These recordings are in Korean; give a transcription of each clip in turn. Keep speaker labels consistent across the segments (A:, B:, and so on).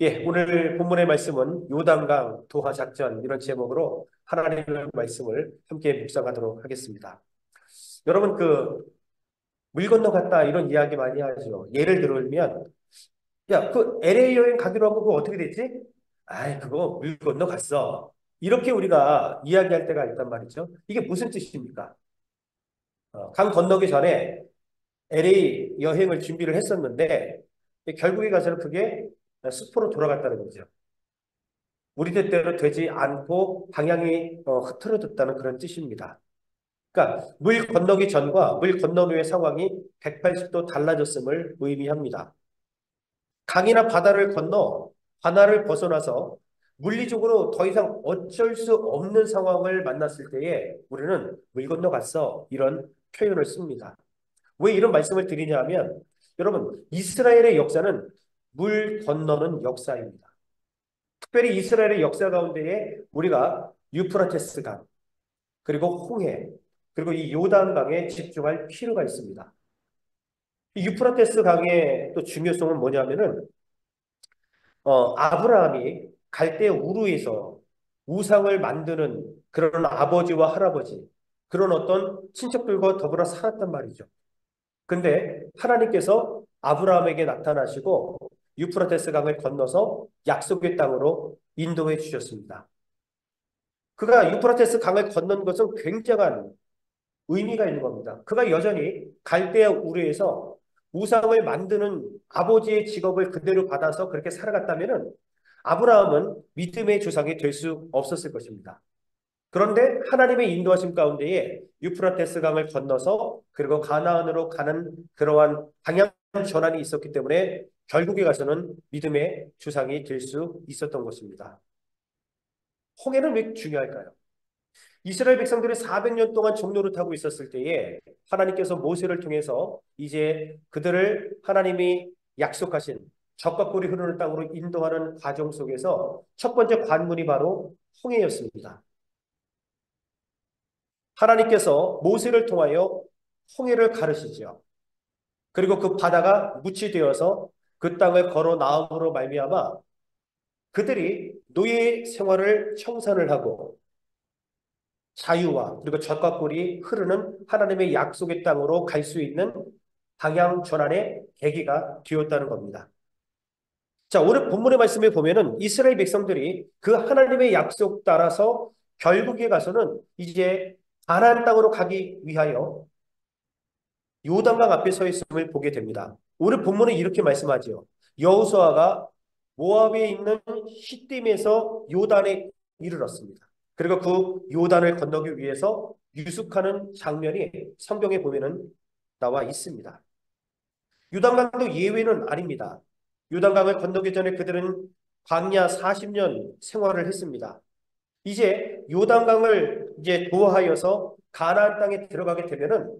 A: 예, 오늘 본문의 말씀은 요단강 도하 작전 이런 제목으로 하나님의 말씀을 함께 묵상하도록 하겠습니다. 여러분 물 건너갔다 이런 이야기 많이 하죠. 예를 들면 야, 그 LA 여행 가기로 한 거 그거 어떻게 됐지? 아이, 그거 물 건너갔어. 이렇게 우리가 이야기할 때가 있단 말이죠. 이게 무슨 뜻입니까? 강 건너기 전에 LA 여행을 준비를 했었는데 결국에 가서는 그게 숲으로 돌아갔다는 거죠. 우리 뜻대로 되지 않고 방향이 흐트러졌다는 그런 뜻입니다. 그러니까 물 건너기 전과 물 건넌 후의 상황이 180도 달라졌음을 의미합니다. 강이나 바다를 건너 바다를 벗어나서 물리적으로 더 이상 어쩔 수 없는 상황을 만났을 때에 우리는 물 건너갔어 이런 표현을 씁니다. 왜 이런 말씀을 드리냐면 여러분 이스라엘의 역사는 물 건너는 역사입니다. 특별히 이스라엘의 역사 가운데에 우리가 유프라테스 강, 그리고 홍해, 그리고 이 요단강에 집중할 필요가 있습니다. 이 유프라테스 강의 또 중요성은 뭐냐면은 아브라함이 갈대 우르에서 우상을 만드는 그런 아버지와 할아버지, 그런 어떤 친척들과 더불어 살았단 말이죠. 근데 하나님께서 아브라함에게 나타나시고 유프라테스 강을 건너서 약속의 땅으로 인도해 주셨습니다. 그가 유프라테스 강을 건넌 것은 굉장한 의미가 있는 겁니다. 그가 여전히 갈대아 우르에서 우상을 만드는 아버지의 직업을 그대로 받아서 그렇게 살아갔다면 아브라함은 믿음의 조상이 될 수 없었을 것입니다. 그런데 하나님의 인도하심 가운데에 유프라테스 강을 건너서 그리고 가나안으로 가는 그러한 방향 전환이 있었기 때문에 결국에 가서는 믿음의 조상이 될 수 있었던 것입니다. 홍해는 왜 중요할까요? 이스라엘 백성들이 400년 동안 종노릇하고 있었을 때에 하나님께서 모세를 통해서 이제 그들을 하나님이 약속하신 적과 꿀이 흐르는 땅으로 인도하는 과정 속에서 첫 번째 관문이 바로 홍해였습니다. 하나님께서 모세를 통하여 홍해를 가르시죠. 그리고 그 바다가 묻이 되어서 그 땅을 걸어 나옴으로 말미암아 그들이 노예 생활을 청산을 하고 자유와 그리고 젖과 꿀이 흐르는 하나님의 약속의 땅으로 갈 수 있는 방향 전환의 계기가 되었다는 겁니다. 자, 오늘 본문의 말씀에 보면은 이스라엘 백성들이 그 하나님의 약속 따라서 결국에 가서는 이제 가나안 땅으로 가기 위하여 요단강 앞에 서 있음을 보게 됩니다. 오늘 본문은 이렇게 말씀하지요. 여호수아가 모압에 있는 시딤에서 요단에 이르렀습니다. 그리고 그 요단을 건너기 위해서 유숙하는 장면이 성경에 보면은 나와 있습니다. 요단강도 예외는 아닙니다. 요단강을 건너기 전에 그들은 광야 40년 생활을 했습니다. 이제 요단강을 이제 도하여서 가나안 땅에 들어가게 되면은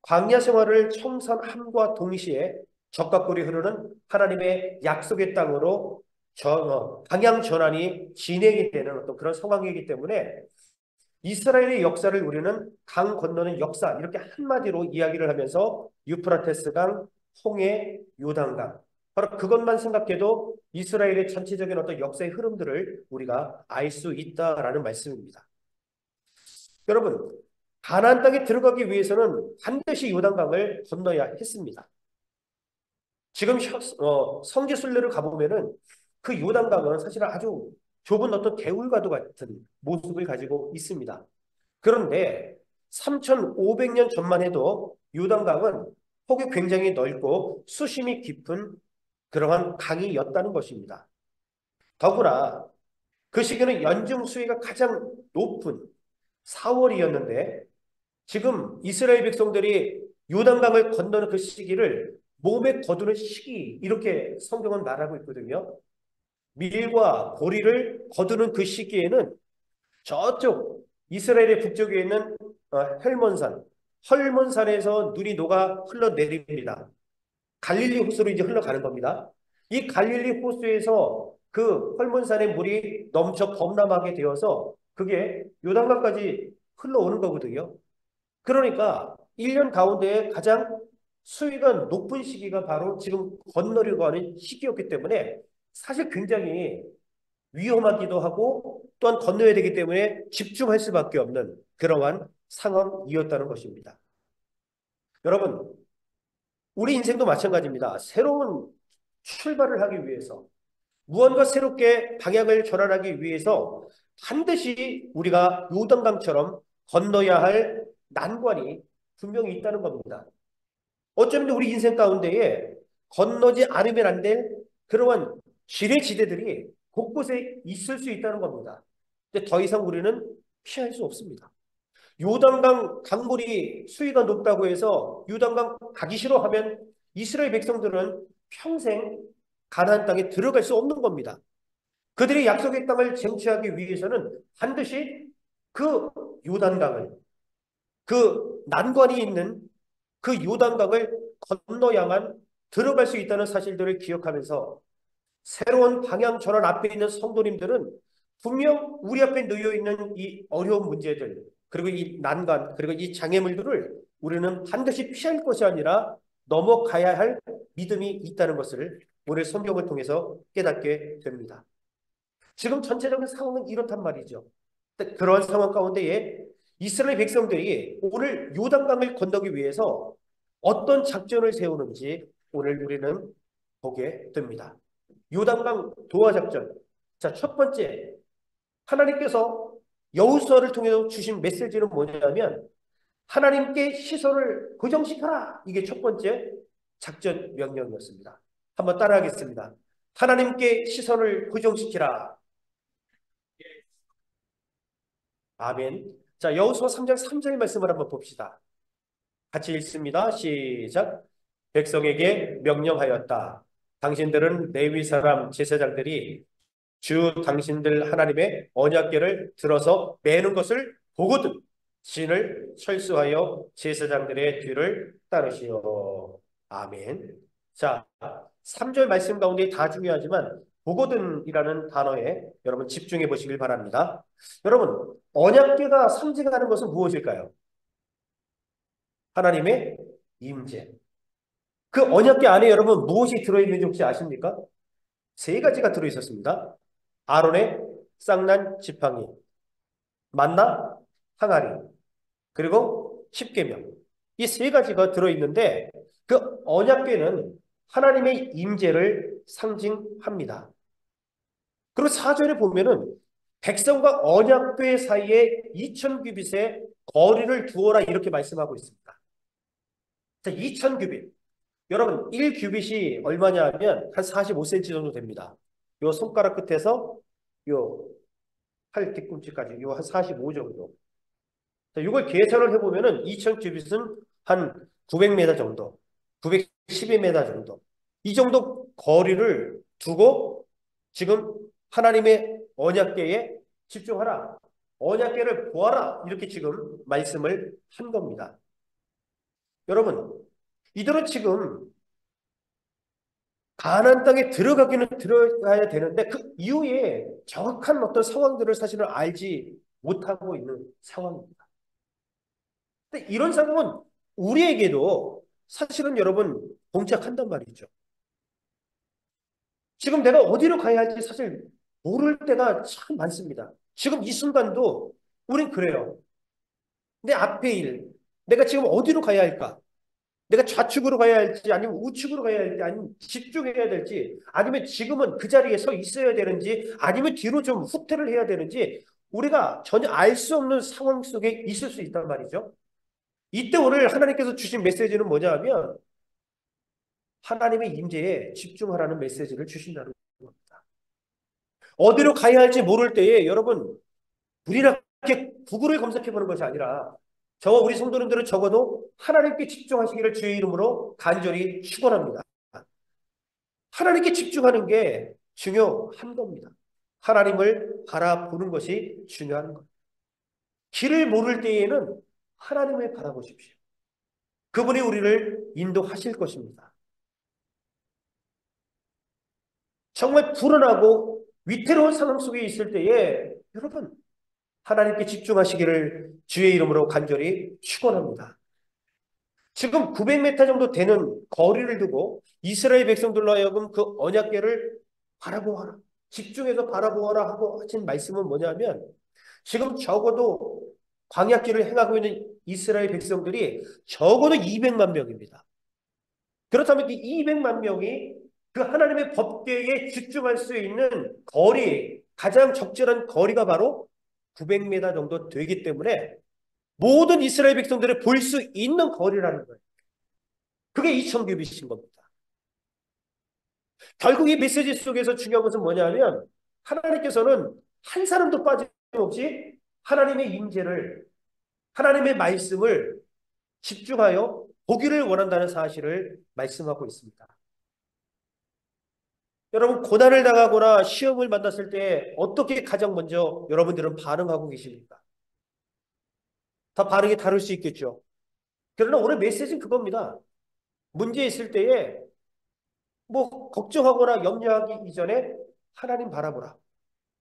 A: 광야 생활을 청산함과 동시에 적과 꿀이 흐르는 하나님의 약속의 땅으로 방향 전환이 진행이 되는 어떤 그런 상황이기 때문에 이스라엘의 역사를 우리는 강 건너는 역사 이렇게 한마디로 이야기를 하면서 유프라테스 강, 홍해, 요단강 바로 그것만 생각해도 이스라엘의 전체적인 어떤 역사의 흐름들을 우리가 알 수 있다라는 말씀입니다. 여러분, 가나안 땅에 들어가기 위해서는 반드시 요단강을 건너야 했습니다. 지금 성지순례를 가보면은 그 요단강은 사실 아주 좁은 어떤 개울과도 같은 모습을 가지고 있습니다. 그런데 3,500년 전만 해도 요단강은 폭이 굉장히 넓고 수심이 깊은 그러한 강이었다는 것입니다. 더구나 그 시기는 연중 수위가 가장 높은 4월이었는데 지금 이스라엘 백성들이 요단강을 건너는 그 시기를 몸에 거두는 시기 이렇게 성경은 말하고 있거든요. 밀과 보리를 거두는 그 시기에는 저쪽 이스라엘의 북쪽에 있는 헬몬산, 헐몬산에서 눈이 녹아 흘러내립니다. 갈릴리 호수로 이제 흘러가는 겁니다. 이 갈릴리 호수에서 그 헐몬산의 물이 넘쳐 범람하게 되어서 그게 요단강까지 흘러오는 거거든요. 그러니까 1년 가운데 가장 수위가 높은 시기가 바로 지금 건너려고 하는 시기였기 때문에 사실 굉장히 위험하기도 하고 또한 건너야 되기 때문에 집중할 수밖에 없는 그러한 상황이었다는 것입니다. 여러분, 우리 인생도 마찬가지입니다. 새로운 출발을 하기 위해서 무언가 새롭게 방향을 전환하기 위해서 반드시 우리가 요단강처럼 건너야 할 난관이 분명히 있다는 겁니다. 어쩌면 우리 인생 가운데에 건너지 않으면 안 될 그러한 지뢰지대들이 곳곳에 있을 수 있다는 겁니다. 근데 더 이상 우리는 피할 수 없습니다. 요단강 강물이 수위가 높다고 해서 요단강 가기 싫어하면 이스라엘 백성들은 평생 가나안 땅에 들어갈 수 없는 겁니다. 그들이 약속의 땅을 쟁취하기 위해서는 반드시 그 요단강을 그 난관이 있는 그 요단강을 건너야만 들어갈 수 있다는 사실들을 기억하면서 새로운 방향 전환 앞에 있는 성도님들은 분명 우리 앞에 놓여 있는 이 어려운 문제들 그리고 이 난관 그리고 이 장애물들을 우리는 반드시 피할 것이 아니라 넘어가야 할 믿음이 있다는 것을 오늘 성경을 통해서 깨닫게 됩니다. 지금 전체적인 상황은 이렇단 말이죠. 그러한 상황 가운데에 이스라엘 백성들이 오늘 요단강을 건너기 위해서 어떤 작전을 세우는지 오늘 우리는 보게 됩니다. 요단강 도하 작전. 자, 첫 번째, 하나님께서 여호수아를 통해서 주신 메시지는 뭐냐면 하나님께 시선을 고정시켜라. 이게 첫 번째 작전 명령이었습니다. 한번 따라하겠습니다. 하나님께 시선을 고정시키라. 아멘. 자, 여호수아 3장 3절 말씀을 한번 봅시다. 같이 읽습니다. 시작. 백성에게 명령하였다. 당신들은 레위 사람 제사장들이 주 당신들 하나님의 언약궤를 들어서 매는 것을 보거든 신을 철수하여 제사장들의 뒤를 따르시오. 아멘. 자, 3절 말씀 가운데 다 중요하지만 보거든이라는 단어에 여러분 집중해 보시길 바랍니다. 여러분, 언약궤가 상징하는 것은 무엇일까요? 하나님의 임재. 그 언약궤 안에 여러분 무엇이 들어있는지 혹시 아십니까? 세 가지가 들어있었습니다. 아론의 쌍난 지팡이, 만나, 항아리, 그리고 십계명. 이 세 가지가 들어있는데 그 언약궤는 하나님의 임재를 상징합니다. 그리고 4절에 보면은 백성과 언약궤 사이에 2000규빗의 거리를 두어라 이렇게 말씀하고 있습니다. 자, 2000규빗. 여러분 1규빗이 얼마냐 하면 한 45cm 정도 됩니다. 요 손가락 끝에서 요 팔 뒤꿈치까지 요 한 45 정도. 자, 이걸 계산을 해보면은 2000규빗은 한 900m 정도, 912m 정도. 이 정도 거리를 두고 지금 하나님의 언약궤에 집중하라. 언약궤를 보아라. 이렇게 지금 말씀을 한 겁니다. 여러분, 이들은 지금 가나안 땅에 들어가기는 들어가야 되는데 그 이후에 정확한 어떤 상황들을 사실은 알지 못하고 있는 상황입니다. 근데 이런 상황은 우리에게도 사실은 여러분 동작한단 말이죠. 지금 내가 어디로 가야 할지 사실 모를 때가 참 많습니다. 지금 이 순간도 우린 그래요. 내 앞에 일, 내가 지금 어디로 가야 할까? 내가 좌측으로 가야 할지 아니면 우측으로 가야 할지 아니면 집중해야 될지 아니면 지금은 그 자리에 서 있어야 되는지 아니면 뒤로 좀 후퇴를 해야 되는지 우리가 전혀 알 수 없는 상황 속에 있을 수 있단 말이죠. 이때 오늘 하나님께서 주신 메시지는 뭐냐 하면 하나님의 임재에 집중하라는 메시지를 주신다는 겁니다. 어디로 가야 할지 모를 때에 여러분 우리가 이렇게 구글을 검색해 보는 것이 아니라 저와 우리 성도님들은 적어도 하나님께 집중하시기를 주의 이름으로 간절히 축원합니다. 하나님께 집중하는 게 중요한 겁니다. 하나님을 바라보는 것이 중요한 겁니다. 길을 모를 때에는 하나님을 바라보십시오. 그분이 우리를 인도하실 것입니다. 정말 불안하고 위태로운 상황 속에 있을 때에 여러분 하나님께 집중하시기를 주의 이름으로 간절히 축원합니다. 지금 900m 정도 되는 거리를 두고 이스라엘 백성들로 하여금 그 언약궤를 바라보아라. 집중해서 바라보아라 하고 하신 말씀은 뭐냐면 지금 적어도 광야길을 행하고 있는 이스라엘 백성들이 적어도 200만 명입니다. 그렇다면 이 200만 명이 그 하나님의 법궤에 집중할 수 있는 거리, 가장 적절한 거리가 바로 900m 정도 되기 때문에 모든 이스라엘 백성들을 볼 수 있는 거리라는 거예요. 그게 2000규빗인 겁니다. 결국 이 메시지 속에서 중요한 것은 뭐냐면 하나님께서는 한 사람도 빠짐없이 하나님의 임재를, 하나님의 말씀을 집중하여 보기를 원한다는 사실을 말씀하고 있습니다. 여러분, 고난을 당하거나 시험을 만났을 때 어떻게 가장 먼저 여러분들은 반응하고 계십니까? 다 반응이 다를 수 있겠죠. 그러나 오늘 메시지는 그겁니다. 문제 있을 때에 뭐 걱정하거나 염려하기 이전에 하나님 바라보라.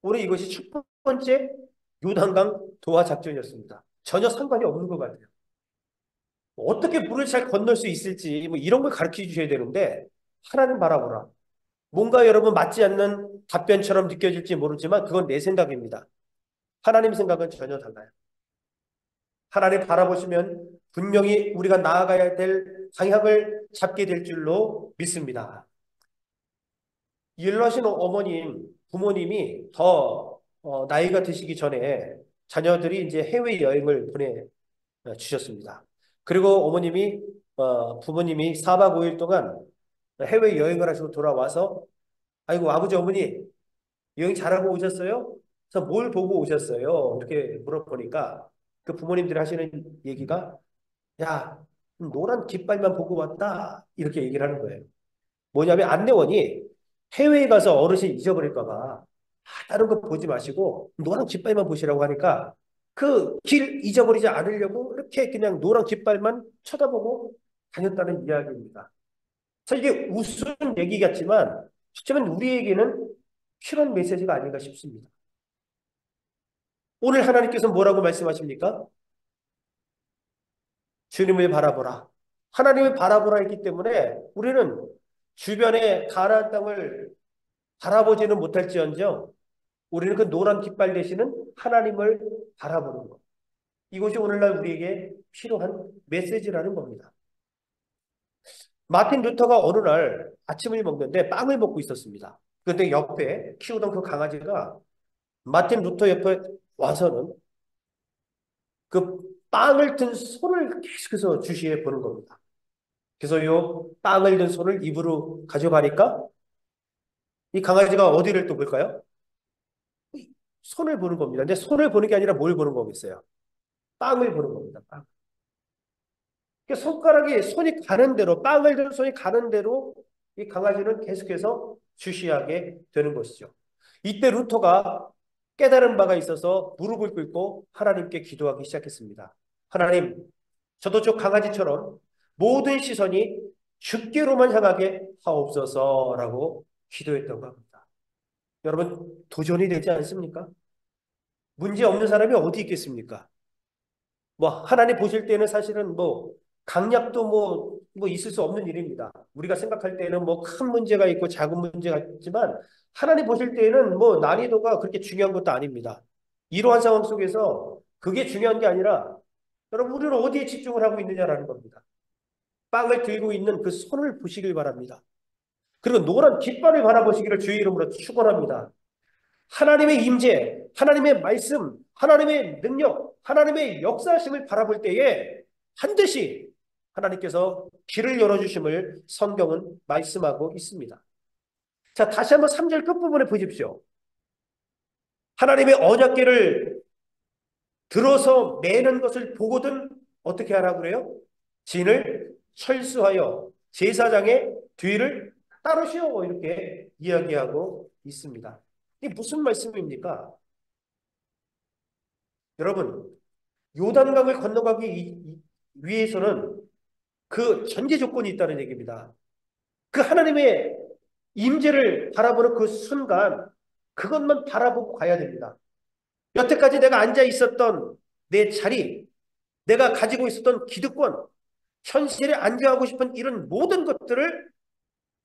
A: 오늘 이것이 첫 번째 요단강 도하 작전이었습니다. 전혀 상관이 없는 것 같아요. 어떻게 물을 잘 건널 수 있을지 뭐 이런 걸 가르쳐 주셔야 되는데 하나님 바라보라. 뭔가 여러분 맞지 않는 답변처럼 느껴질지 모르지만 그건 내 생각입니다. 하나님 생각은 전혀 달라요. 하나님 바라보시면 분명히 우리가 나아가야 될 방향을 잡게 될 줄로 믿습니다. 일하시는 어머님, 부모님이 더 나이가 드시기 전에 자녀들이 이제 해외 여행을 보내주셨습니다. 그리고 부모님이 4박 5일 동안 해외 여행을 하시고 돌아와서 아이고 아버지 어머니 여행 잘하고 오셨어요? 그래서 뭘 보고 오셨어요? 이렇게 물어보니까 그 부모님들이 하시는 얘기가 야 노란 깃발만 보고 왔다 이렇게 얘기를 하는 거예요. 뭐냐면 안내원이 해외에 가서 어르신 잊어버릴까 봐 다른 거 보지 마시고 노란 깃발만 보시라고 하니까 그 길 잊어버리지 않으려고 이렇게 그냥 노란 깃발만 쳐다보고 다녔다는 이야기입니다. 그래서 이게 우스운 얘기 같지만 어쩌면 우리에게는 필요한 메시지가 아닌가 싶습니다. 오늘 하나님께서 뭐라고 말씀하십니까? 주님을 바라보라. 하나님을 바라보라 했기 때문에 우리는 주변의 가나안 땅을 바라보지는 못할지언정 우리는 그 노란 깃발 대신은 하나님을 바라보는 것. 이것이 오늘날 우리에게 필요한 메시지라는 겁니다. 마틴 루터가 어느 날 아침을 먹는데 빵을 먹고 있었습니다. 그런데 옆에 키우던 그 강아지가 마틴 루터 옆에 와서는 그 빵을 든 손을 계속해서 주시해 보는 겁니다. 그래서 요 빵을 든 손을 입으로 가져가니까 이 강아지가 어디를 또 볼까요? 손을 보는 겁니다. 근데 손을 보는 게 아니라 뭘 보는 거겠어요? 빵을 보는 겁니다. 빵. 손이 가는 대로, 빵을 든 손이 가는 대로 이 강아지는 계속해서 주시하게 되는 것이죠. 이때 루터가 깨달은 바가 있어서 무릎을 꿇고 하나님께 기도하기 시작했습니다. 하나님, 저도 저 강아지처럼 모든 시선이 주께로만 향하게 하옵소서라고 기도했다고 합니다. 여러분, 도전이 되지 않습니까? 문제 없는 사람이 어디 있겠습니까? 뭐 하나님 보실 때는 사실은 뭐 강약도 뭐 있을 수 없는 일입니다. 우리가 생각할 때는 뭐 큰 문제가 있고 작은 문제가 있지만 하나님 보실 때는 뭐 난이도가 그렇게 중요한 것도 아닙니다. 이러한 상황 속에서 그게 중요한 게 아니라 여러분 우리는 어디에 집중을 하고 있느냐라는 겁니다. 빵을 들고 있는 그 손을 보시길 바랍니다. 그리고 노란 깃발을 바라보시기를 주의 이름으로 축원합니다. 하나님의 임재, 하나님의 말씀, 하나님의 능력, 하나님의 역사하심을 바라볼 때에 반드시 하나님께서 길을 열어주심을 성경은 말씀하고 있습니다. 자, 다시 한번 3절 끝부분에 보십시오. 하나님의 언약궤를 들어서 매는 것을 보거든 어떻게 하라고 그래요? 진을 철수하여 제사장의 뒤를 따르시오 이렇게 이야기하고 있습니다. 이게 무슨 말씀입니까? 여러분, 요단강을 건너가기 위해서는 그 전제 조건이 있다는 얘기입니다. 그 하나님의 임재를 바라보는 그 순간 그것만 바라보고 가야 됩니다. 여태까지 내가 앉아 있었던 내 자리, 내가 가지고 있었던 기득권, 현실에 안주하고 싶은 이런 모든 것들을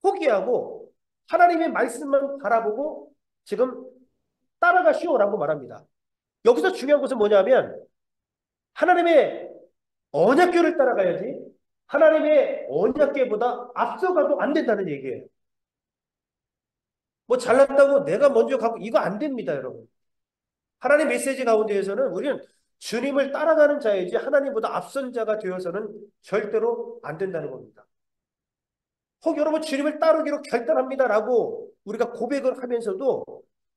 A: 포기하고 하나님의 말씀만 바라보고 지금 따라가시오라고 말합니다. 여기서 중요한 것은 뭐냐면 하나님의 언약궤를 따라가야지 하나님의 언약궤보다 앞서가도 안 된다는 얘기예요. 뭐 잘났다고 내가 먼저 가고 이거 안 됩니다, 여러분. 하나님 메시지 가운데에서는 우리는 주님을 따라가는 자이지 하나님보다 앞선 자가 되어서는 절대로 안 된다는 겁니다. 혹 여러분 주님을 따르기로 결단합니다라고 우리가 고백을 하면서도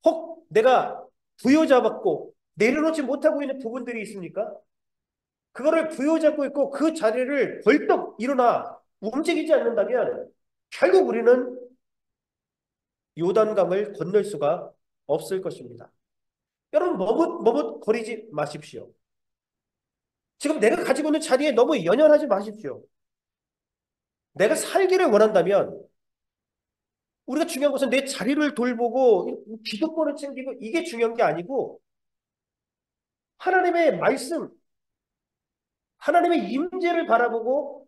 A: 혹 내가 부여잡았고 내려놓지 못하고 있는 부분들이 있습니까? 그거를 부여잡고 있고 그 자리를 벌떡 일어나 움직이지 않는다면 결국 우리는 요단강을 건널 수가 없을 것입니다. 여러분 머뭇거리지 마십시오. 지금 내가 가지고 있는 자리에 너무 연연하지 마십시오. 내가 살기를 원한다면 우리가 중요한 것은 내 자리를 돌보고 기득권을 챙기고 이게 중요한 게 아니고 하나님의 말씀, 하나님의 임재를 바라보고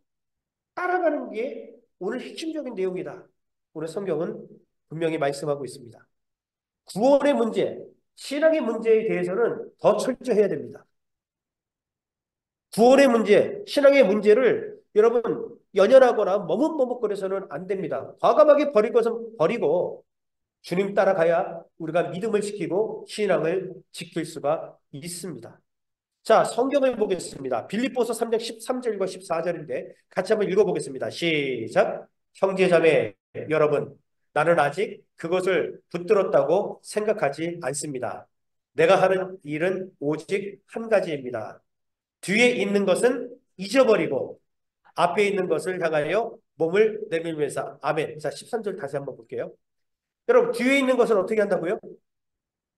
A: 따라가는 게 오늘 핵심적인 내용이다. 오늘 성경은 분명히 말씀하고 있습니다. 구원의 문제, 신앙의 문제에 대해서는 더 철저해야 됩니다. 구원의 문제, 신앙의 문제를 여러분 연연하거나 머뭇머뭇거려서는 안 됩니다. 과감하게 버릴 것은 버리고 주님 따라가야 우리가 믿음을 지키고 신앙을 지킬 수가 있습니다. 자, 성경을 보겠습니다. 빌립보서 3장 13절과 14절인데 같이 한번 읽어보겠습니다. 시작. 형제자매 여러분, 나는 아직 그것을 붙들었다고 생각하지 않습니다. 내가 하는 일은 오직 한 가지입니다. 뒤에 있는 것은 잊어버리고 앞에 있는 것을 향하여 몸을 내밀면서 아멘. 자, 13절 다시 한번 볼게요. 여러분, 뒤에 있는 것은 어떻게 한다고요?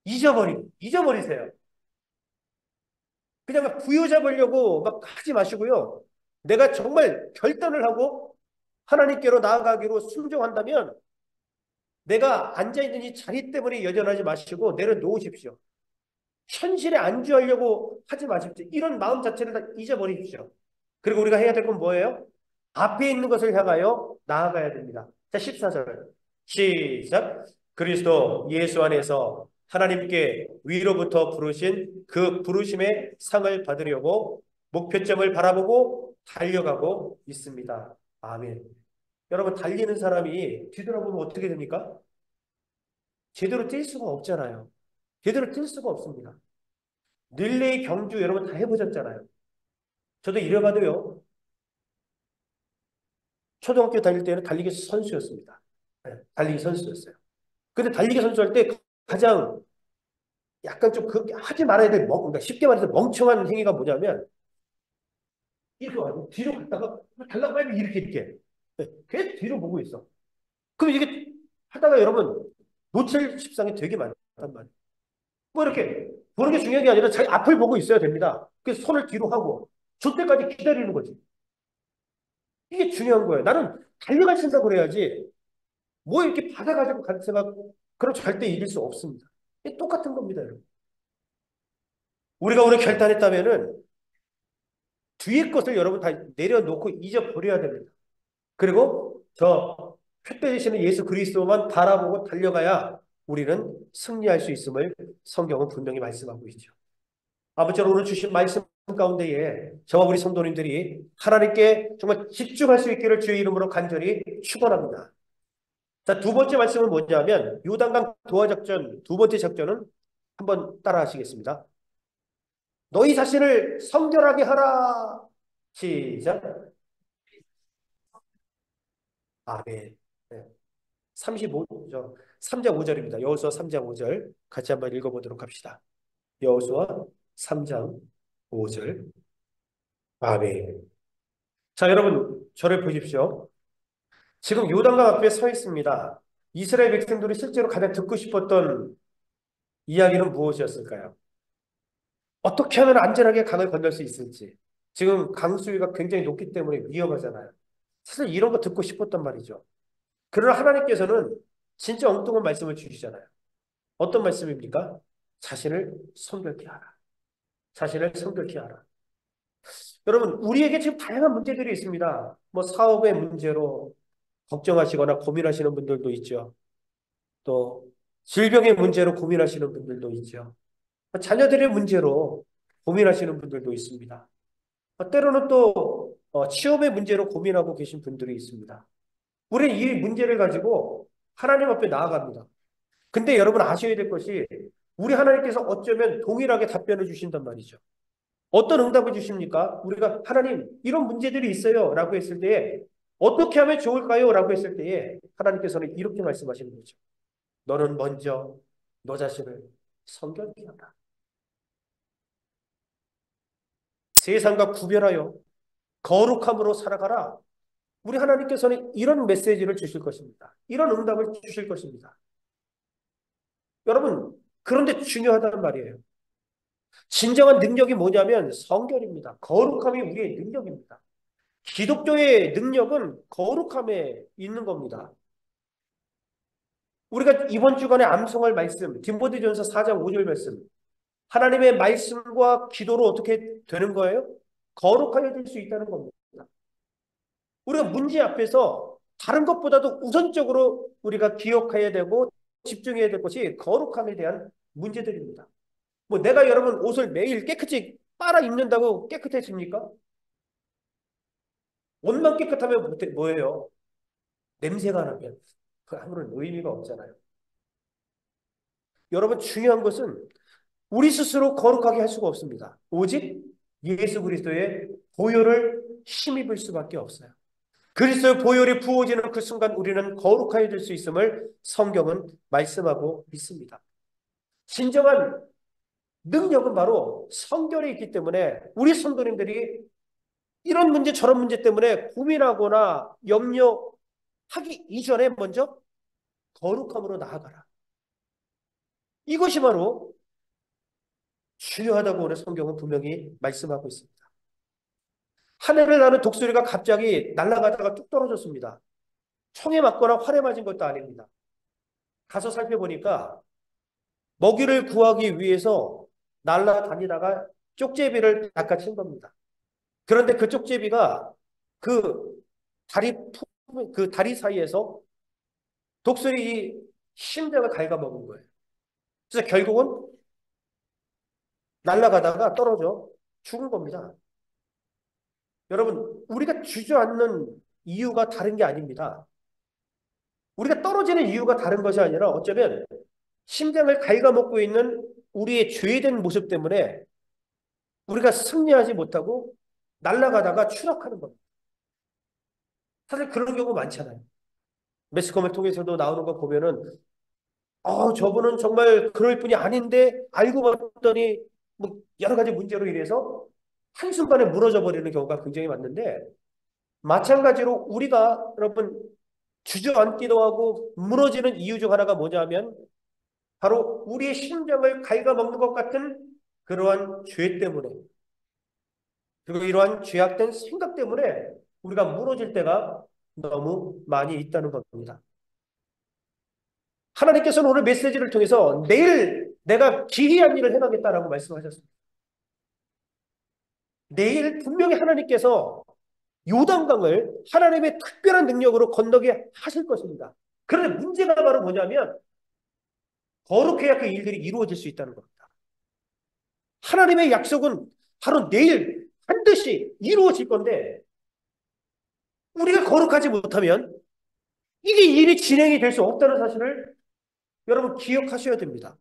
A: 잊어버리세요. 그냥 부여잡으려고 막 하지 마시고요. 내가 정말 결단을 하고 하나님께로 나아가기로 순종한다면 내가 앉아있는 이 자리 때문에 여전하지 마시고 내려놓으십시오. 현실에 안주하려고 하지 마십시오. 이런 마음 자체를 다 잊어버리십시오. 그리고 우리가 해야 될 건 뭐예요? 앞에 있는 것을 향하여 나아가야 됩니다. 자, 14절 시작. 그리스도 예수 안에서 하나님께 위로부터 부르신 그 부르심의 상을 받으려고 목표점을 바라보고 달려가고 있습니다. 아멘. 여러분 달리는 사람이 뒤돌아보면 어떻게 됩니까? 제대로 뛸 수가 없잖아요. 제대로 뛸 수가 없습니다. 릴레이 경주 여러분 다 해보셨잖아요. 저도 이래봐도요. 초등학교 다닐 때는 달리기 선수였습니다. 네, 달리기 선수였어요. 근데 달리기 선수할 때 가장 약간 좀 하지 말아야 될 그러니까 쉽게 말해서 멍청한 행위가 뭐냐면 이렇게 와고 뒤로 갔다가 달라고 하면 이렇게 네, 계속 뒤로 보고 있어. 그럼 이게 하다가 여러분 놓칠 십상이 되게 많단 말이에요. 뭐 이렇게 보는 게 중요한 게 아니라 자기 앞을 보고 있어야 됩니다. 그래서 손을 뒤로 하고 저 때까지 기다리는 거지. 이게 중요한 거예요. 나는 달려갈 생각을 해야지. 뭐 이렇게 받아가지고 갈 생각, 그럼 절대 이길 수 없습니다. 이게 똑같은 겁니다, 여러분. 우리가 오늘 결단했다면은 뒤에 것을 여러분 다 내려놓고 잊어버려야 됩니다. 그리고 저 표대되시는 예수 그리스도만 바라보고 달려가야 우리는 승리할 수 있음을 성경은 분명히 말씀하고 있죠. 아버지로 오늘 주신 말씀 가운데에 저와 우리 성도님들이 하나님께 정말 집중할 수 있기를 주의 이름으로 간절히 축원합니다. 자, 두 번째 말씀은 뭐냐면 요단강 도하작전 두 번째 작전은 한번 따라 하시겠습니다. 너희 자신을 성결하게 하라. 시작. 아멘. 네. 35절, 3장 5절입니다. 여호수아 3장 5절 같이 한번 읽어보도록 합시다. 여호수아 3장 5절. 아멘. 자, 여러분 저를 보십시오. 지금 요단강 앞에 서 있습니다. 이스라엘 백성들이 실제로 가장 듣고 싶었던 이야기는 무엇이었을까요? 어떻게 하면 안전하게 강을 건널 수 있을지. 지금 강수위가 굉장히 높기 때문에 위험하잖아요. 사실 이런 거 듣고 싶었단 말이죠. 그러나 하나님께서는 진짜 엉뚱한 말씀을 주시잖아요. 어떤 말씀입니까? 자신을 성결케 하라. 자신을 성결케 하라. 여러분, 우리에게 지금 다양한 문제들이 있습니다. 뭐 사업의 문제로 걱정하시거나 고민하시는 분들도 있죠. 또 질병의 문제로 고민하시는 분들도 있죠. 자녀들의 문제로 고민하시는 분들도 있습니다. 때로는 또 취업의 문제로 고민하고 계신 분들이 있습니다. 우리는 이 문제를 가지고 하나님 앞에 나아갑니다. 근데 여러분 아셔야 될 것이 우리 하나님께서 어쩌면 동일하게 답변을 주신단 말이죠. 어떤 응답을 주십니까? 우리가 하나님 이런 문제들이 있어요 라고 했을 때에 어떻게 하면 좋을까요? 라고 했을 때에 하나님께서는 이렇게 말씀하시는 거죠. 너는 먼저 너 자신을 성결케 하라. 세상과 구별하여 거룩함으로 살아가라. 우리 하나님께서는 이런 메시지를 주실 것입니다. 이런 응답을 주실 것입니다. 여러분, 그런데 중요하다는 말이에요. 진정한 능력이 뭐냐면 성결입니다. 거룩함이 우리의 능력입니다. 기독교의 능력은 거룩함에 있는 겁니다. 우리가 이번 주간에 암송할 말씀, 디모데전서 4장 5절 말씀, 하나님의 말씀과 기도로 어떻게 되는 거예요? 거룩하게 될 수 있다는 겁니다. 우리가 문제 앞에서 다른 것보다도 우선적으로 우리가 기억해야 되고 집중해야 될 것이 거룩함에 대한 문제들입니다. 뭐 내가 여러분 옷을 매일 깨끗이 빨아 입는다고 깨끗해집니까? 옷만 깨끗하면 뭐예요? 냄새가 나면 그 아무런 의미가 없잖아요. 여러분 중요한 것은 우리 스스로 거룩하게 할 수가 없습니다. 오직 예수 그리스도의 보혈을 힘입을 수밖에 없어요. 그리스도의 보혈이 부어지는 그 순간 우리는 거룩하게 될 수 있음을 성경은 말씀하고 있습니다. 진정한 능력은 바로 성결에 있기 때문에 우리 성도님들이 이런 문제 저런 문제 때문에 고민하거나 염려하기 이전에 먼저 거룩함으로 나아가라. 이것이 바로 중요하다고 오늘 성경은 분명히 말씀하고 있습니다. 하늘을 나는 독수리가 갑자기 날아가다가 뚝 떨어졌습니다. 총에 맞거나 활에 맞은 것도 아닙니다. 가서 살펴보니까 먹이를 구하기 위해서 날아다니다가 쪽제비를 낚아챈 겁니다. 그런데 그 쪽제비가 그 그 다리 사이에서 독수리 심장을 갉아먹은 거예요. 그래서 결국은 날아가다가 떨어져 죽은 겁니다. 여러분, 우리가 주저앉는 이유가 다른 게 아닙니다. 우리가 떨어지는 이유가 다른 것이 아니라 어쩌면 심장을 갉아먹고 있는 우리의 죄된 모습 때문에 우리가 승리하지 못하고 날아가다가 추락하는 겁니다. 사실 그런 경우 많잖아요. 매스컴을 통해서도 나오는 거 보면은 저분은 정말 그럴 뿐이 아닌데 알고 봤더니 뭐 여러 가지 문제로 인해서 한순간에 무너져 버리는 경우가 굉장히 많은데 마찬가지로 우리가 여러분 주저앉기도 하고 무너지는 이유 중 하나가 뭐냐면 바로 우리의 심장을 갉아먹는 것 같은 그러한 죄 때문에 그리고 이러한 죄악된 생각 때문에 우리가 무너질 때가 너무 많이 있다는 겁니다. 하나님께서는 오늘 메시지를 통해서 내일 내가 기이한 일을 행하겠다라고 말씀하셨습니다. 내일 분명히 하나님께서 요단강을 하나님의 특별한 능력으로 건너게 하실 것입니다. 그런데 문제가 바로 뭐냐면 거룩해야 그 일들이 이루어질 수 있다는 겁니다. 하나님의 약속은 바로 내일 반드시 이루어질 건데 우리가 거룩하지 못하면 이게 일이 진행이 될 수 없다는 사실을 여러분 기억하셔야 됩니다.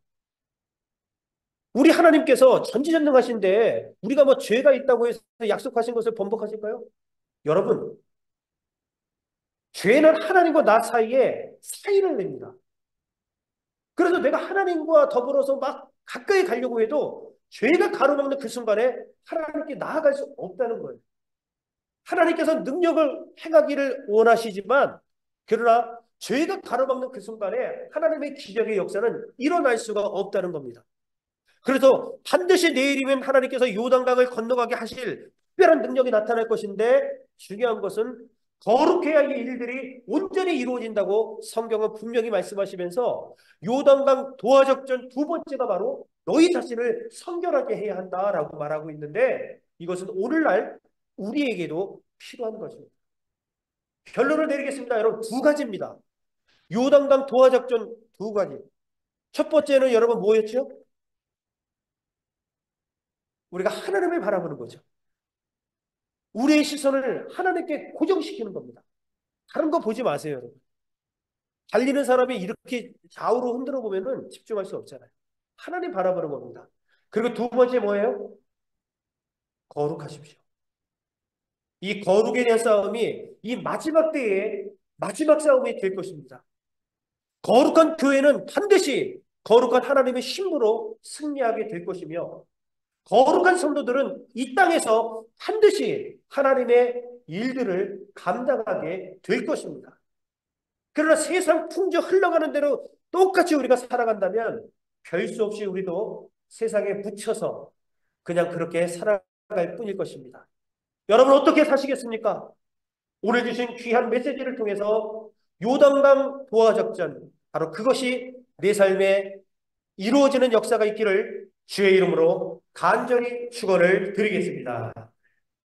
A: 우리 하나님께서 전지전능하신데 우리가 뭐 죄가 있다고 해서 약속하신 것을 번복하실까요? 여러분, 죄는 하나님과 나 사이에 사이를 냅니다. 그래서 내가 하나님과 더불어서 막 가까이 가려고 해도 죄가 가로막는 그 순간에 하나님께 나아갈 수 없다는 거예요. 하나님께서 능력을 행하기를 원하시지만 그러나 죄가 가로막는 그 순간에 하나님의 기적의 역사는 일어날 수가 없다는 겁니다. 그래서 반드시 내일이면 하나님께서 요단강을 건너가게 하실 특별한 능력이 나타날 것인데 중요한 것은 거룩해야 이 일들이 온전히 이루어진다고 성경은 분명히 말씀하시면서 요단강 도하적전 두 번째가 바로 너희 자신을 성결하게 해야 한다라고 말하고 있는데 이것은 오늘날 우리에게도 필요한 것입니다. 결론을 내리겠습니다. 여러분 두 가지입니다. 요단강 도하작전 두 가지. 첫 번째는 여러분 뭐였죠? 우리가 하나님을 바라보는 거죠. 우리의 시선을 하나님께 고정시키는 겁니다. 다른 거 보지 마세요, 여러분. 달리는 사람이 이렇게 좌우로 흔들어 보면은 집중할 수 없잖아요. 하나님 바라보는 겁니다. 그리고 두 번째 뭐예요? 거룩하십시오. 이 거룩에 대한 싸움이 이 마지막 때에 마지막 싸움이 될 것입니다. 거룩한 교회는 반드시 거룩한 하나님의 힘으로 승리하게 될 것이며 거룩한 성도들은 이 땅에서 반드시 하나님의 일들을 감당하게 될 것입니다. 그러나 세상 풍조 흘러가는 대로 똑같이 우리가 살아간다면 별 수 없이 우리도 세상에 묻혀서 그냥 그렇게 살아갈 뿐일 것입니다. 여러분 어떻게 사시겠습니까? 오늘 주신 귀한 메시지를 통해서 요단강 도하작전 바로 그것이 내 삶에 이루어지는 역사가 있기를 주의 이름으로 간절히 축원을 드리겠습니다.